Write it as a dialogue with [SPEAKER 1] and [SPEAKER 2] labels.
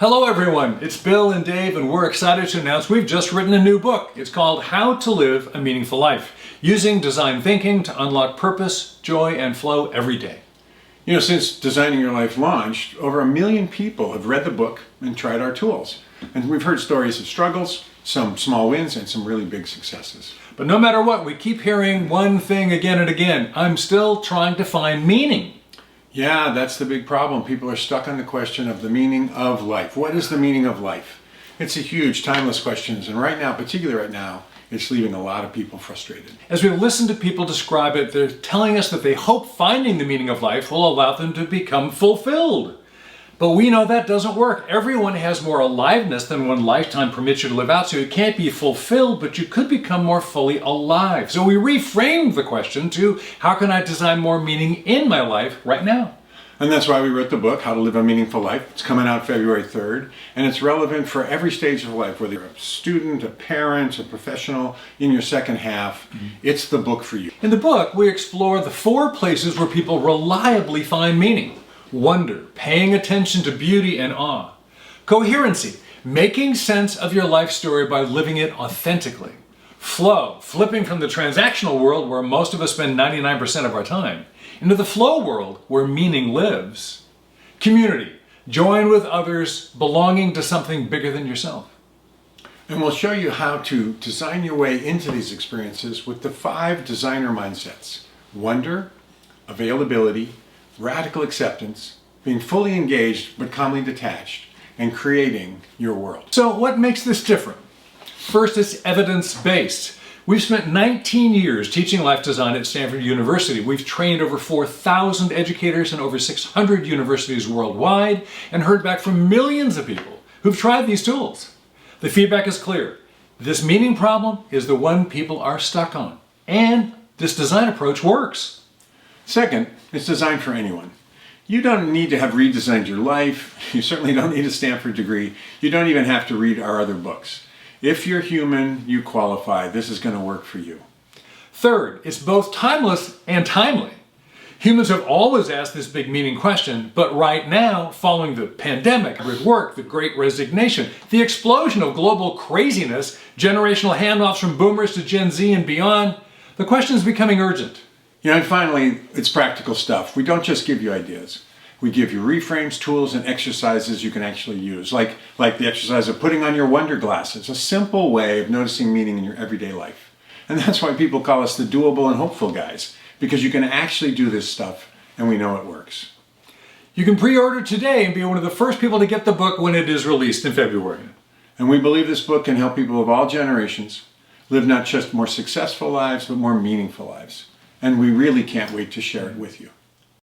[SPEAKER 1] Hello everyone, it's Bill and Dave and we're excited to announce we've just written a new book. It's called How to Live a Meaningful Life, using design thinking to unlock purpose, joy, and flow every day.
[SPEAKER 2] You know, since Designing Your Life launched, over 1 million people have read the book and tried our tools. And we've heard stories of struggles, some small wins, and some really big successes.
[SPEAKER 1] But no matter what, we keep hearing one thing again and again. I'm still trying to find meaning.
[SPEAKER 2] Yeah, that's the big problem. People are stuck on the question of the meaning of life. What is the meaning of life? It's a huge, timeless question, and right now, particularly right now, it's leaving a lot of people frustrated.
[SPEAKER 1] As we listen to people describe it, they're telling us that they hope finding the meaning of life will allow them to become fulfilled. But we know that doesn't work. Everyone has more aliveness than one lifetime permits you to live out, so you can't be fulfilled, but you could become more fully alive. So we reframed the question to, how can I design more meaning in my life right now?
[SPEAKER 2] And that's why we wrote the book, How to Live a Meaningful Life. It's coming out February 3rd, and it's relevant for every stage of life, whether you're a student, a parent, a professional, in your second half. It's the book for you.
[SPEAKER 1] In the book, we explore the 4 places where people reliably find meaning. Wonder, paying attention to beauty and awe. Coherency, making sense of your life story by living it authentically. Flow, flipping from the transactional world where most of us spend 99% of our time, into the flow world where meaning lives. Community, join with others, belonging to something bigger than yourself.
[SPEAKER 2] And we'll show you how to design your way into these experiences with the 5 designer mindsets: wonder, availability, radical acceptance, being fully engaged but calmly detached, and creating your world.
[SPEAKER 1] So what makes this different? First, it's evidence-based. We've spent 19 years teaching life design at Stanford University. We've trained over 4,000 educators in over 600 universities worldwide and heard back from millions of people who've tried these tools. The feedback is clear. This meaning problem is the one people are stuck on. And this design approach works.
[SPEAKER 2] Second, it's designed for anyone. You don't need to have redesigned your life. You certainly don't need a Stanford degree. You don't even have to read our other books. If you're human, you qualify. This is going to work for you.
[SPEAKER 1] Third, it's both timeless and timely. Humans have always asked this big meaning question, but right now, following the pandemic, hybrid work, the great resignation, the explosion of global craziness, generational handoffs from boomers to Gen Z and beyond, the question is becoming urgent.
[SPEAKER 2] You know, and finally, it's practical stuff. We don't just give you ideas. We give you reframes, tools, and exercises you can actually use, like the exercise of putting on your wonder glasses, a simple way of noticing meaning in your everyday life. And that's why people call us the doable and hopeful guys, because you can actually do this stuff, and we know it works.
[SPEAKER 1] You can pre-order today and be one of the first people to get the book when it is released in February.
[SPEAKER 2] And we believe this book can help people of all generations live not just more successful lives, but more meaningful lives. And we really can't wait to share it with you.